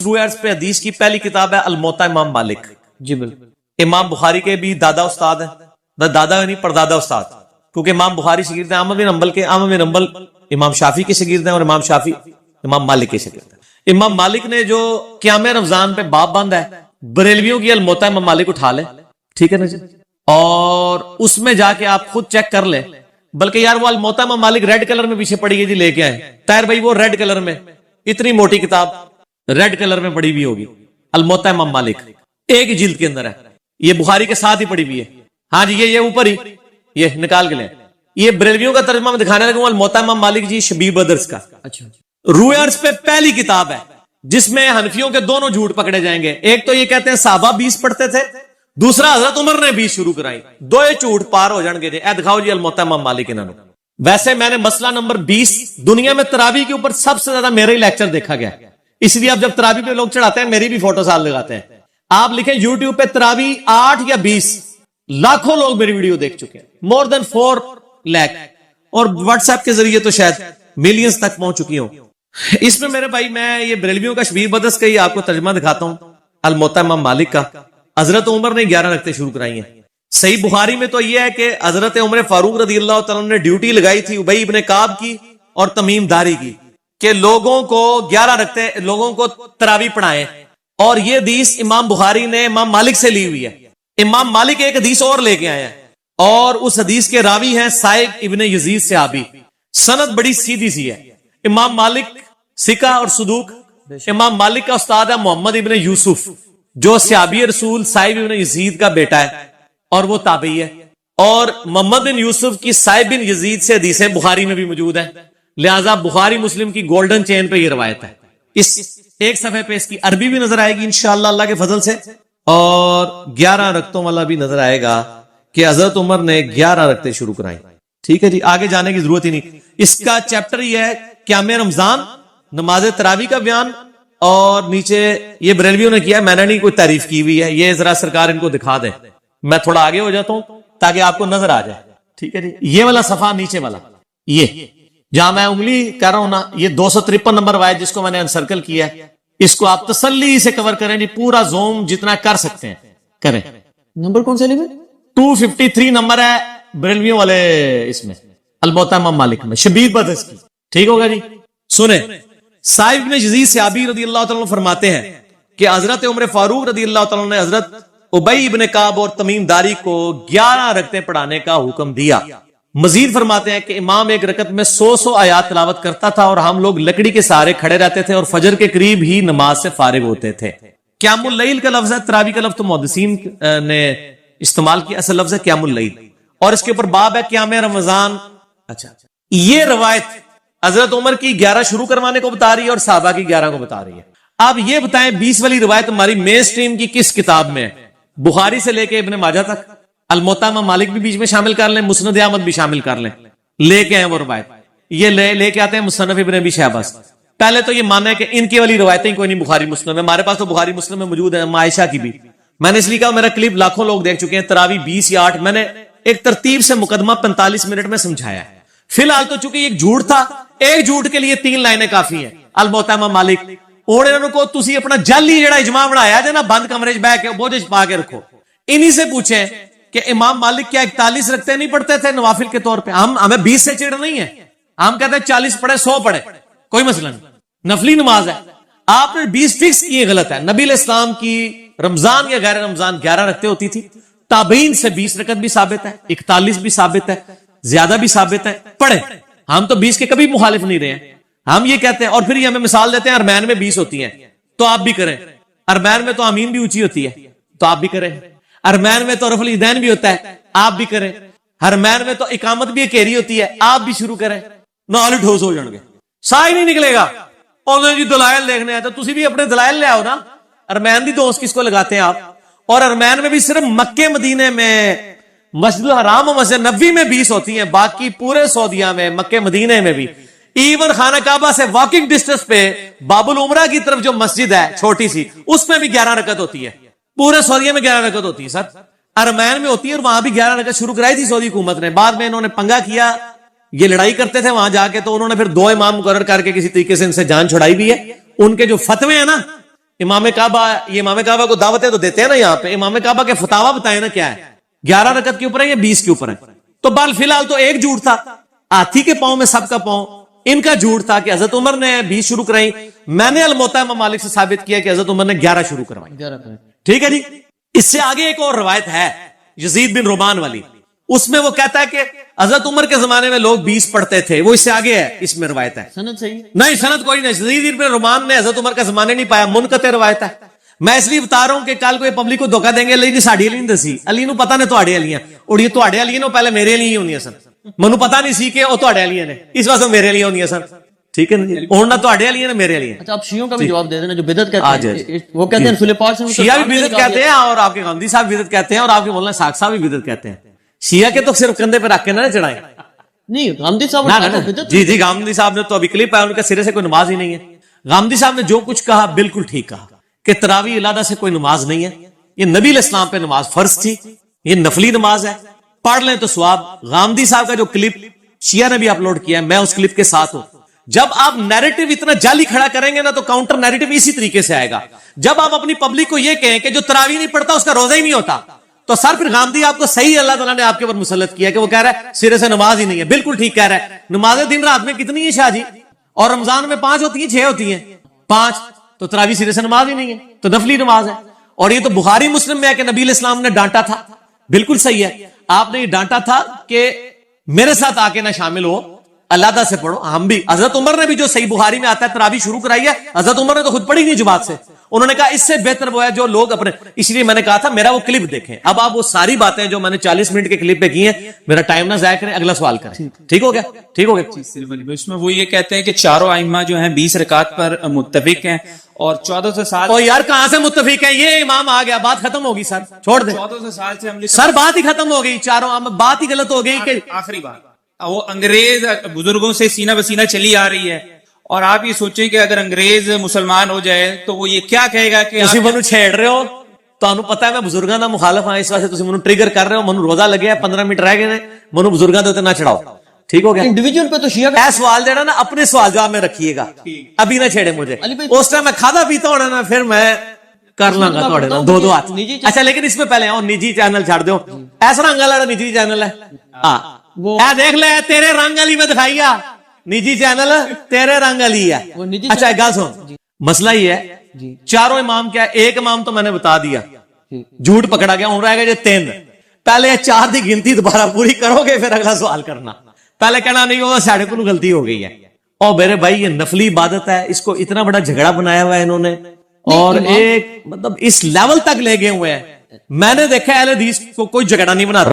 روایت پہ حدیث کی پہلی کتاب ہے الموطا امام مالک. جی بالکل. امام بخاری کے بھی دادا استاد ہیں، دادا نہیں پردادا استاد، کیونکہ امام بخاری شاگرد ہیں احمد بن حنبل کے. احمد بن حنبل امام شافعی کے شاگرد ہیں اور امام شافعی امام مالک کے شاگرد ہیں. امام مالک نے جو قیام رمضان پہ باب بند ہے، بریلویوں کی الموطا امام مالک اٹھا لیں، ٹھیک ہے نا جی، اور اس میں جا کے آپ خود چیک کر لیں. بلکہ یار وہ الموطا امام مالک ریڈ کلر میں پیچھے پڑی ہے جی، لے کے آئے طاہر بھائی، وہ ریڈ کلر میں اتنی موٹی کتاب ریڈ کلر میں پڑی ہوئی ہوگی، الموطا امام مالک ایک ہی جلد کے اندر ہے، یہ بخاری کے ساتھ ہی پڑی ہوئی ہے. ہاں جی یہ اوپر ہی یہ نکال کے لیں. یہ بریلویوں کا ترجمہ میں دکھانے لگا ہوں، الموطا امام مالک جی شبیر بدرس کا. اچھا. روایت پہ پہلی کتاب ہے جس میں حنفیوں کے دونوں جھوٹ پکڑے جائیں گے. ایک تو یہ کہتے ہیں صحابہ 20 پڑھتے تھے، دوسرا حضرت عمر نے 20 شروع کرائی. دو جھوٹ پار ہو جان گے. اے دکھاؤ جی الموطا امام مالک انہوں نے. ویسے میں نے مسئلہ نمبر 20 دنیا میں تراویح کے اوپر سب سے زیادہ میرا ہی لیکچر دیکھا گیا، اس لیے اب جب تراویح پہ لوگ چڑھاتے ہیں میری بھی فوٹو ساتھ لگاتے ہیں. آپ لکھیں یوٹیوب پہ تراویح 8 یا 20، لاکھوں لوگ میری ویڈیو دیکھ چکے ہیں، مور دین 4 لاکھ، اور واٹس ایپ کے ذریعے تو شاید ملینز تک پہنچ چکی ہوں. اس میں میرے بھائی میں یہ بریلویوں کا شبیر بدرس کا ہی آپ کو ترجمہ دکھاتا ہوں، الموطا امام مالک کا. حضرت عمر نے 11 رکعتیں شروع کرائی ہیں. صحیح بخاری میں تو یہ ہے کہ حضرت عمر فاروق رضی اللہ تعالیٰ نے ڈیوٹی لگائی تھی ابی ابن کعب کی اور تمیم داری کی کہ لوگوں کو 11 رکعتیں لوگوں کو تراویح پڑھائیں. اور یہ حدیث امام بخاری نے امام مالک سے لی ہوئی ہے. امام مالک ایک حدیث اور لے کے آئے ہیں اور اس حدیث کے راوی ہیں سائب ابن یزید صحابی. سند بڑی سیدھی سی ہے. امام مالک ثقہ اور صدوق. امام مالک کا استاد ہے محمد ابن یوسف جو صحابی رسول سائب ابن یزید کا بیٹا ہے اور وہ تابعی ہے. اور محمد بن یوسف کی سائب بن یزید سے حدیثیں بخاری میں بھی موجود ہیں، لہٰذا بخاری مسلم کی گولڈن چین پہ یہ روایت ہے. اس ایک صفحے پہ اس کی عربی بھی نظر آئے گی انشاءاللہ اللہ کے فضل سے، اور 11 رکعتوں والا بھی نظر آئے گا کہ حضرت عمر نے 11 رکعتیں شروع کرائی. ٹھیک ہے جی، آگے جانے کی ضرورت ہی نہیں. اس کا چیپٹر یہ ہے قیام رمضان، نماز تراویح کا بیان، اور نیچے یہ بریلویوں نے کیا، میں نے نہیں کوئی تعریف کی ہوئی ہے. یہ ذرا سرکار ان کو دکھا دیں، میں تھوڑا آگے ہو جاتا ہوں تاکہ آپ کو نظر آ جائے. ٹھیک ہے جی، یہ والا صفحہ نیچے والا، یہ جہاں میں انگلی کر رہا ہوں نا، یہ 253 نمبر روایت جس کو میں نے انسرکل کیا ہے، اس کو آپ تسلی سے کور کریں جی، پورا زوم جتنا کر سکتے ہیں کریں. نمبر کون سے لے 253 نمبر ہے بریلویوں والے اس میں الموطا امام مالک میں شبیر بدرس کی. ٹھیک ہوگا جی، سنیں. صاحب ابن یزید صحابی رضی اللہ تعالیٰ فرماتے ہیں کہ حضرت عمر فاروق رضی اللہ تعالیٰ نے حضرت ابی ابن کعب اور تمیم داری کو 11 رکعتیں پڑھانے کا حکم دیا. مزید فرماتے ہیں کہ امام ایک رکعت میں 100 آیات تلاوت کرتا تھا اور ہم لوگ لکڑی کے سہارے کھڑے رہتے تھے اور فجر کے قریب ہی نماز سے فارغ ہوتے تھے. قیام اللیل کا لفظ ہے، تراویح کا لفظ تو محدثین نے استعمال کیا، اصل لفظ ہے قیام اللیل، اور اس کے اوپر باب ہے قیام رمضان. اچھا، یہ روایت حضرت عمر کی 11 شروع کروانے کو بتا رہی ہے اور صحابہ کی 11 کو بتا رہی ہے. آپ یہ بتائیں 20 والی روایت ہماری مین سٹریم کی کس کتاب میں ہے؟ بخاری سے لے کے ابن ماجہ تک. الموطا امام مالک بھی بیچ میں شامل کر لیں، مسند احمد بھی شامل کر لیں، لے کے ہیں وہ روایت. یہ لے کے آتے ہیں مصنف ابن ابی شیبہ. پہلے تو یہ مانا ہے کہ ان کی والی روایتیں کوئی نہیں بخاری مسلم ہے، ہمارے پاس تو بخاری مسلم میں موجود ہے. عائشہ کی بھی میں نے اس لیے کہا، میرا کلپ لاکھوں لوگ دیکھ چکے ہیں. تراویح 20 یا 8 میں نے ایک ترتیب سے مقدمہ 45 منٹ میں سمجھایا ہے. فی الحال تو چونکہ ایک جھوٹ تھا، ایک جھوٹ کے لیے 3 لائنیں کافی ہیں. الموطا امام مالک اور انہوں کو تسی اپنا جعلی جڑا اجماع بنایا جے نا، بند کمرے 'چ بیٹھ کے بوجھ پا کے رکھو. انہی سے پوچھیں کہ امام مالک کیا 41 رکعتیں نہیں پڑھتے تھے نوافل کے طور پہ؟ ہمیں 20 سے چڑ نہیں ہے، ہم کہتے ہیں 40 پڑھے 100 پڑھے کوئی مسئلہ نہیں، نفلی نماز ہے. آپ نے 20 فکس کیے، غلط ہے. نبی علیہ السلام کی رمضان یا غیر رمضان 11 رکعتیں ہوتی تھی. تابعین سے 20 رکعت بھی ثابت ہے، 41 بھی ثابت ہے، زیادہ بھی ثابت ہے. پڑھے، ہم تو 20 کے کبھی مخالف نہیں رہے ہیں. ہم یہ کہتے ہیں، اور پھر یہ ہمیں مثال دیتے ہیں ارمین میں 20 ہوتی ہیں تو آپ بھی کریں. ارمین میں تو آمین بھی اونچی ہوتی ہے تو آپ بھی کریں. ارمین میں تو رفع الیدین بھی ہوتا ہے، آپ بھی کریں. ارمین میں تو اقامت بھی گھیری ہوتی ہے، آپ بھی شروع کریں. نال ٹھوس ہو جان گے، سا ہی نہیں نکلے گا. انہوں جی دلائل دیکھنے ہیں تو تسی بھی اپنے دلائل لے آؤ نا. ارمین دی دوست کس کو لگاتے ہیں آپ؟ اور ارمین میں بھی صرف مکے مدینے میں مسجد الحرام و مسجد نبوی میں 20 ہوتی ہیں، باقی پورے سعودیہ میں مکے مدینے میں بھی، ایون خانہ کعبہ سے واکنگ ڈسٹنس پہ باب العمرہ کی طرف جو مسجد ہے چھوٹی سی، اس میں بھی 11 رکعت ہوتی ہے. پورے سعودیہ میں 11 رکعت ہوتی ہے سر. ارمین میں ہوتی ہے اور وہاں بھی 11 رکعت شروع کرائی تھی سعودی حکومت نے. بعد میں انہوں نے پنگا کیا، یہ لڑائی کرتے تھے وہاں جا کے، تو انہوں نے پھر 2 امام مقرر کر کے کسی طریقے سے ان سے جان چھڑائی بھی ہے. ان کے جو فتوے ہیں نا امام کعبہ، یہ امام کعبہ کو دعوتیں تو دیتے ہیں نا یہاں پہ، امام کعبہ کے فتاوا بتائیں نا کیا ہے، 11 رکعت کے اوپر ہے یا 20 کے اوپر ہے؟ تو بال فی الحال تو ایک جھوٹ تھا، ہاتھی کے پاؤں میں سب کا پاؤں، ان کا جھوٹ تھا کہ حضرت عمر نے 20 شروع کرائی، میں نے الموطا امام مالک سے ثابت کیا کہ حضرت عمر نے 11 شروع کروائی. 11 کریں. ٹھیک ہے جی. اس سے آگے ایک اور روایت ہے یزید بن رومان والی، اس میں وہ کہتا ہے کہ حضرت عمر کے زمانے میں لوگ 20 پڑھتے تھے، وہ اس سے آگے ہے، اس میں روایت ہے. سند صحیح ہے؟ نہیں سند کوئی نہیں، یزید بن رومان نے حضرت عمر کا زمانے نہیں پایا، منقطع روایت ہے. میں اس لیے بتا رہا ہوں کہ کل کوئی پبلک کو دھوکا دیں گے علی نے ساڑی علی نہیں دسی، علی نو پتا نے تواڈے علی ہیں، اور یہ تواڈے علی نے پہلے میرے علی ہی ہونی سن، منو پتا نہیں سی کہ وہ تواڈے علی نے، اس واسطے میرے علی ہونی سن. ٹھیک ہے نا جی، اور نہ تواڈے علی نے میرے علی ہیں. اچھا آپ شیعوں کا بھی جواب دے دینا جو بدعت کہتے ہیں، وہ کہتے ہیں رسول پاک سے شیعہ بھی بدعت کہتے ہیں، اور آپ کے غامدی صاحب بدعت کہتے ہیں، اور آپ کے مولانا ساق صاحب بھی بدعت کہتے ہیں. شیعہ کے تو صرف کندھے پہ رکھ کے نہ چڑھائیں. نہیں غامدی صاحب بدعت. جی جی غامدی صاحب نے تو ابھی کلپ ہے، ان کا سرے سے کوئی نماز ہی نہیں ہے. غامدی صاحب نے جو کچھ کہا بالکل ٹھیک کہا کہ تراویح علیحدہ سے کوئی نماز نہیں ہے، یہ نبی علیہ السلام پہ نماز فرض تھی، یہ نفلی نماز ہے، پڑھ لیں تو ثواب. غامدی صاحب کا جو کلپ شیعہ نے بھی اپلوڈ کیا ہے، میں اس کلپ کے ساتھ ہوں. جب آپ نیریٹو اتنا جعلی کھڑا کریں گے نا تو کاؤنٹر نیریٹو اسی طریقے سے آئے گا. جب آپ اپنی پبلک کو یہ کہیں کہ جو تراویح نہیں پڑھتا اس کا روزہ ہی نہیں ہوتا، تو سر پھر غامدی آپ کو صحیح اللہ تعالیٰ نے آپ کے اوپر مسلط کیا کہ وہ کہہ رہا ہے سرے سے نماز ہی نہیں ہے. بالکل ٹھیک کہہ رہا ہے. نمازیں دن رات میں کتنی ہیں شاہ جی؟ اور رمضان میں 5 ہوتی ہیں 6 ہوتی ہیں 5، تو تراویح سرے سے نماز ہی نہیں ہے، تو نفلی نماز ہے. اور یہ تو بخاری مسلم میں ہے کہ نبی علیہ السلام نے ڈانٹا تھا. بالکل صحیح ہے، آپ نے یہ ڈانٹا تھا کہ میرے ساتھ آ کے نہ شامل ہو، علیحدہ سے پڑھو. ہم بھی حضرت عمر نے بھی جو صحیح بخاری میں آتا ہے تراویح شروع کرائی ہے، حضرت عمر نے تو خود پڑھی نہیں جماعت سے. انہوں نے کہا اس سے بہتر وہ ہے جو لوگ اپنے، اس لیے میں نے کہا تھا میرا وہ کلپ دیکھیں. اب آپ وہ ساری باتیں جو میں نے 40 منٹ کے کلپ پہ کی ہیں، میرا ٹائم نہ ضائع کریں، اگلا سوال کریں. ٹھیک ہو گیا؟ ٹھیک ہو گیا. اس میں وہ یہ کہتے ہیں کہ چاروں ائمہ جو ہیں 20 رکعت پر متفق ہیں، اور 1400 سال. اور یار کہاں سے متفق ہیں؟ یہ امام آ گیا، بات ختم ہوگی سر، چھوڑ دیں. 1400 سال سے ہم سر بات ہی ختم ہو گئی، چاروں بات ہی غلط ہو گئی کہ آخری بات وہ انگریز بزرگوں سے سینہ بسینہ چلی آ رہی ہے، اور آپ یہ سوچیں کہ اگر انگریز مسلمان ہو جائے تو وہ یہ کیا کہے گا کہ تسی منو چھیڑ رہے ہو. تانوں پتہ ہے میں بزرگاں دا مخالف ہاں، اس واسطے تسی منو ٹریگر کر رہے ہو. منو روزہ لگیا ہے، 15 منٹ رہ گئے نے، منو بزرگاں دے اوتے نہ چڑھاؤ. ٹھیک ہو گیا؟ انڈیویجول پہ تو شیعہ اے سوال جڑا نا اپنے سوال جواب میں رکھیے گا، ابھی نہ چھیڑے مجھے. اس ٹائم میں کھادا پیتا ہونا نا، پھر میں کر لاں گا تھوڑے نال دو ہاتھ. اچھا لیکن اس میں پہلے آؤ نجی چینل چھاڑ دو. ایسا رنگ والا نجی چینل ہے، ہاں اے دیکھ لے تیرے رنگ والی میں دکھائیا نجی چینل تیرے رنگ والی ہے. اچھا ایک گل سن، مسئلہ یہ ہے چاروں امام کیا ہے، ایک امام تو میں نے بتا دیا جھوٹ پکڑا گیا، ہوں رہ گئے جو 3. پہلے 4 دی گنتی دوبارہ پوری کرو گے پھر اگلا سوال کرنا. پہلے کہنا نہیں وہ ساڑھے کو غلطی ہو گئی ہے. اور میرے بھائی یہ نفلی عبادت ہے، اس کو اتنا بڑا جھگڑا بنایا ہوا ہے انہوں نے، اور ایک مطلب اس لیول تک لے گئے ہوئے ہیں. میں نے دیکھا اہل حدیث کو کوئی جھگڑا نہیں بنا